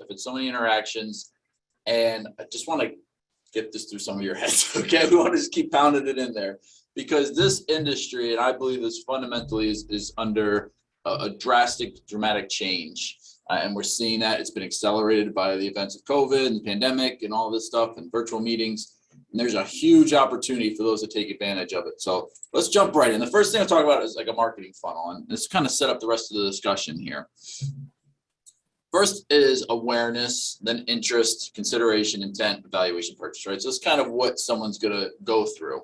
I've had so many interactions, and I just want to get this through some of your heads. Okay, we want to just keep pounding it in there, because this industry, and I believe this fundamentally is under a dramatic change. And we're seeing that it's been accelerated by the events of COVID and the pandemic and all this stuff and virtual meetings. And there's a huge opportunity for those to take advantage of it. So let's jump right in. The first thing I'll talk about is like a marketing funnel, and this kind of set up the rest of the discussion here. First is awareness, then interest, consideration, intent, evaluation, purchase, right? So it's kind of what someone's going to go through.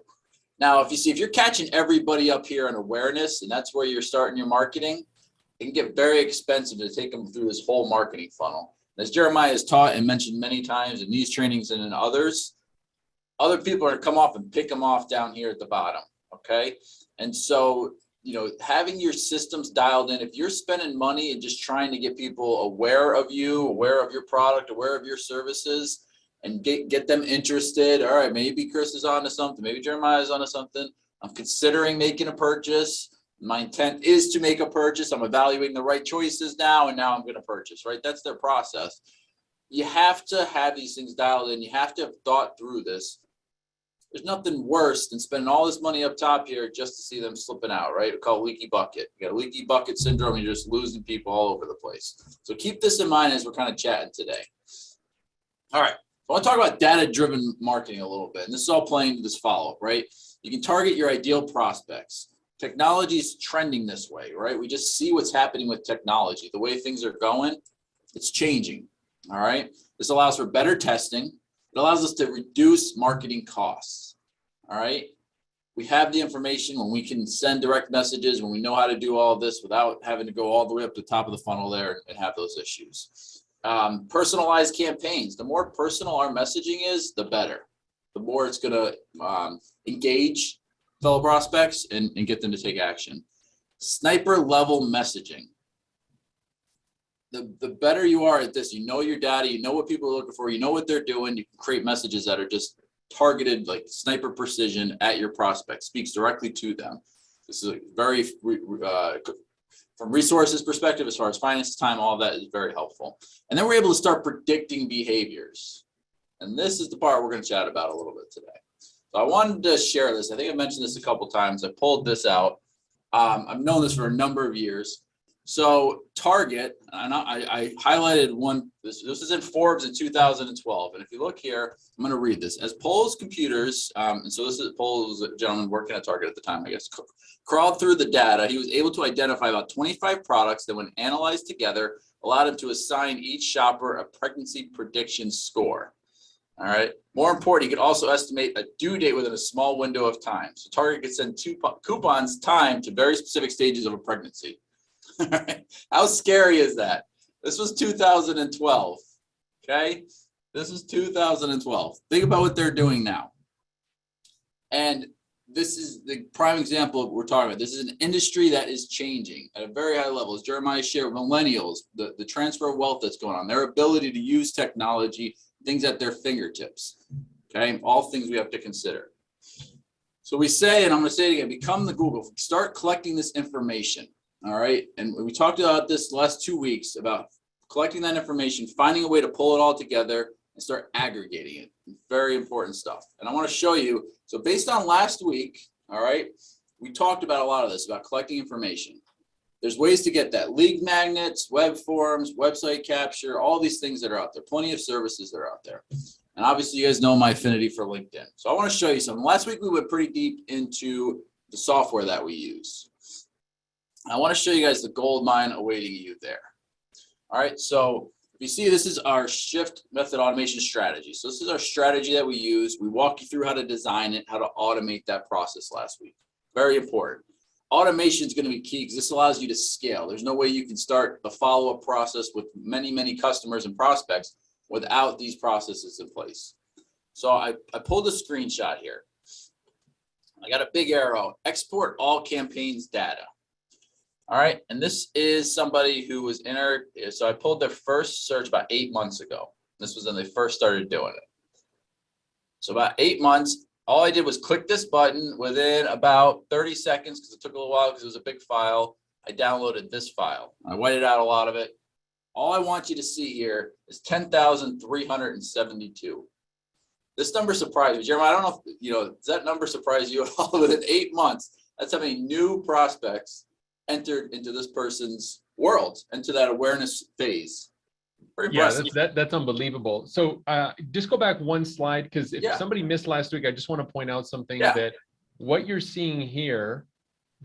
Now, if you're catching everybody up here on awareness, and that's where you're starting your marketing, it can get very expensive to take them through this whole marketing funnel. As Jeremiah has taught and mentioned many times in these trainings and in others, other people are going to come off and pick them off down here at the bottom, okay? And so, having your systems dialed in, if you're spending money and just trying to get people aware of you, aware of your product, aware of your services, and get them interested. All right, maybe Chris is onto something, maybe Jeremiah is onto something. I'm considering making a purchase. My intent is to make a purchase. I'm evaluating the right choices now, and now I'm going to purchase, right? That's their process. You have to have these things dialed in. You have to have thought through this. There's nothing worse than spending all this money up top here just to see them slipping out, right? We call it leaky bucket. You got a leaky bucket syndrome, and you're just losing people all over the place. So keep this in mind as we're kind of chatting today. All right, I want to talk about data-driven marketing a little bit, and this is all playing to this follow-up, right? You can target your ideal prospects. Technology is trending this way, right? We just see what's happening with technology. The way things are going, it's changing, all right? This allows for better testing. It allows us to reduce marketing costs, all right? We have the information when we can send direct messages, when we know how to do all of this without having to go all the way up to the top of the funnel there and have those issues. Personalized campaigns. The more personal our messaging is, the better. The more it's going to engage fellow prospects and get them to take action. Sniper level messaging. The better you are at this, you know your data, you know what people are looking for, you know what they're doing, you can create messages that are just targeted, like sniper precision at your prospect, speaks directly to them. This is a very, from resources perspective, as far as finance, time, all of that is very helpful. And then we're able to start predicting behaviors. And this is the part we're going to chat about a little bit today. So I wanted to share this. I think I mentioned this a couple of times. I pulled this out. I've known this for a number of years. So Target, and I highlighted one, this is in Forbes in 2012. And if you look here, I'm going to read this. As Pol's computers, and so this is Pol's a gentleman working at Target at the time, I guess, crawled through the data, he was able to identify about 25 products that when analyzed together, allowed him to assign each shopper a pregnancy prediction score. All right. More important, he could also estimate a due date within a small window of time. So Target could send coupons timed to very specific stages of a pregnancy. All right. How scary is that? This was 2012. Okay. This is 2012. Think about what they're doing now. And this is the prime example of what we're talking about. This is an industry that is changing at a very high level. As Jeremiah shared, millennials, the transfer of wealth that's going on, their ability to use technology, things at their fingertips. Okay. All things we have to consider. So we say, and I'm going to say it again, become the Google. Start collecting this information. All right. And we talked about this the last 2 weeks about collecting that information, finding a way to pull it all together and start aggregating it. Very important stuff. And I want to show you. So based on last week, all right, we talked about a lot of this, about collecting information. There's ways to get that. Lead magnets, web forms, website capture, all these things that are out there. Plenty of services that are out there. And obviously you guys know my affinity for LinkedIn. So I want to show you something. Last week we went pretty deep into the software that we use. I want to show you guys the gold mine awaiting you there. All right, so if you see, this is our shift method automation strategy. So this is our strategy that we use. We walk you through how to design it, how to automate that process last week. Very important. Automation is going to be key because this allows you to scale. There's no way you can start the follow-up process with many, many customers and prospects without these processes in place. So I pulled a screenshot here. I got a big arrow, export all campaigns data. All right, and this is somebody who was in our, so I pulled their first search about 8 months ago. This was when they first started doing it. So about 8 months, all I did was click this button. Within about 30 seconds, because it took a little while because it was a big file, I downloaded this file. I whited out a lot of it. All I want you to see here is 10,372. This number surprised me. Jeremiah, I don't know if, does that number surprise you at all? Within 8 months, that's how many new prospects entered into this person's world, into that awareness phase. Pretty impressive. Yeah, that's unbelievable. So just go back one slide, because if somebody missed last week, I just want to point out something that what you're seeing here,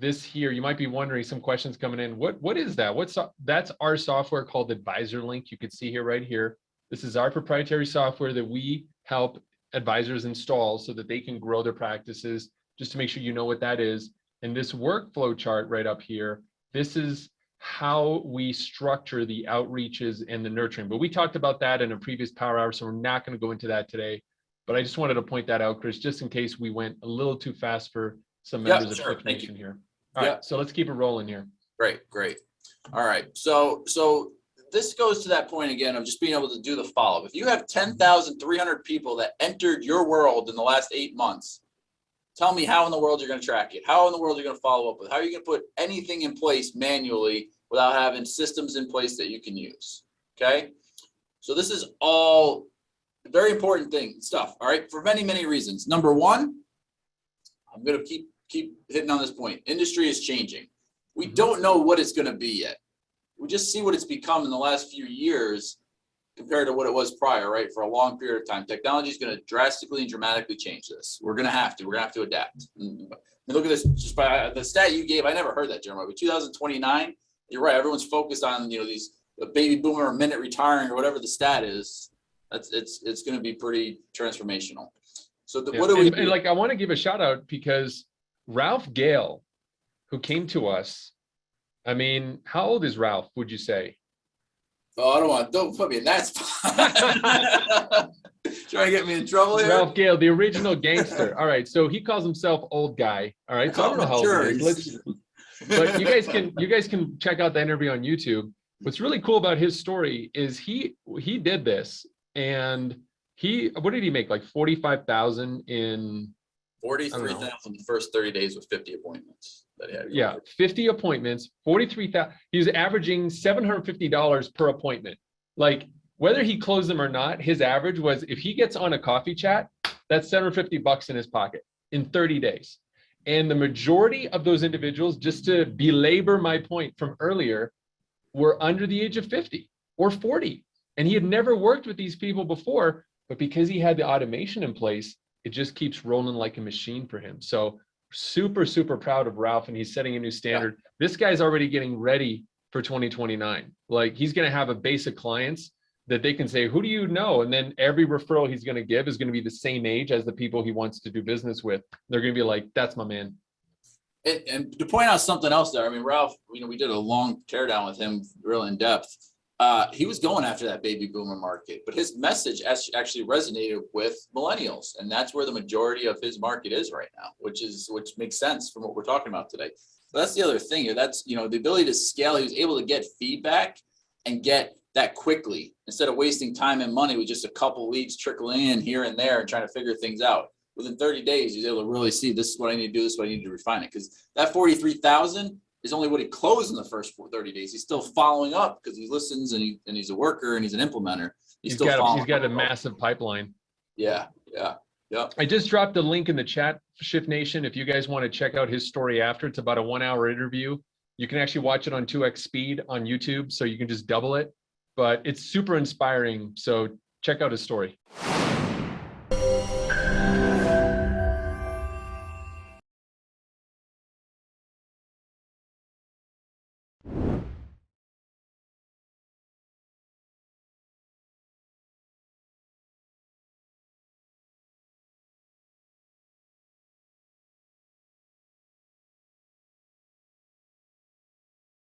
you might be wondering, some questions coming in. What is that? That's our software called Advisorlink. You can see here, right here. This is our proprietary software that we help advisors install so that they can grow their practices, just to make sure you know what that is. And this workflow chart right up here, this is how we structure the outreaches and the nurturing. But we talked about that in a previous Power Hour, so we're not going to go into that today. But I just wanted to point that out, Chris, just in case we went a little too fast for some members of Cliff Nation here. All right, so let's keep it rolling here. Great. All right, so this goes to that point again of just being able to do the follow-up. If you have 10,300 people that entered your world in the last 8 months, tell me how in the world you're going to track it. How in the world you're going to follow up with? How are you going to put anything in place manually without having systems in place that you can use? Okay. So this is all very important stuff. All right. For many, many reasons. Number one, I'm going to keep hitting on this point. Industry is changing. We don't know what it's going to be yet. We just see what it's become in the last few years compared to what it was prior, right? For a long period of time. Technology is going to drastically and dramatically change this. We're going to have to adapt. And look at this, just by the stat you gave, I never heard that, Jeremiah. But 2029, you're right. Everyone's focused on, these baby boomer minute retiring or whatever the stat is. It's going to be pretty transformational. So what do we do? And I want to give a shout out, because Ralph Gale, who came to us, I mean, how old is Ralph, would you say? Oh, don't put me in that spot. Trying to get me in trouble here. Ralph Gale, the original gangster. All right, so he calls himself old guy. All right, so I don't know how old he is. But you guys can check out the interview on YouTube. What's really cool about his story is he did this, and what did he make, like 45,000 in 43,000 the first 30 days with 50 appointments. Yeah, 50 appointments, 43,000. He was averaging $750 per appointment. Like, whether he closed them or not, his average was, if he gets on a coffee chat, that's $750 in his pocket in 30 days. And the majority of those individuals, just to belabor my point from earlier, were under the age of 50 or 40. And he had never worked with these people before, but because he had the automation in place, it just keeps rolling like a machine for him. So super, super proud of Ralph, and he's setting a new standard. Yeah. This guy's already getting ready for 2029. Like, he's going to have a base of clients that they can say, who do you know? And then every referral he's going to give is going to be the same age as the people he wants to do business with. They're going to be like, that's my man. And to point out something else there, I mean, Ralph, we did a long teardown with him, real in depth. He was going after that baby boomer market, but his message actually resonated with millennials, and that's where the majority of his market is right now, which makes sense from what we're talking about today. So that's the other thing here. That's, the ability to scale. He was able to get feedback and get that quickly instead of wasting time and money with just a couple leads trickling in here and there and trying to figure things out. Within 30 days, he's able to really see, this is what I need to do, this is what I need to refine it. Because that 43,000 is only what he closed in the first 30 days. He's still following up because he listens and he's a worker and he's an implementer. He's got a massive pipeline. Yeah. I just dropped a link in the chat, Shift Nation. If you guys want to check out his story after, it's about a 1-hour interview. You can actually watch it on 2x speed on YouTube, so you can just double it. But it's super inspiring. So check out his story.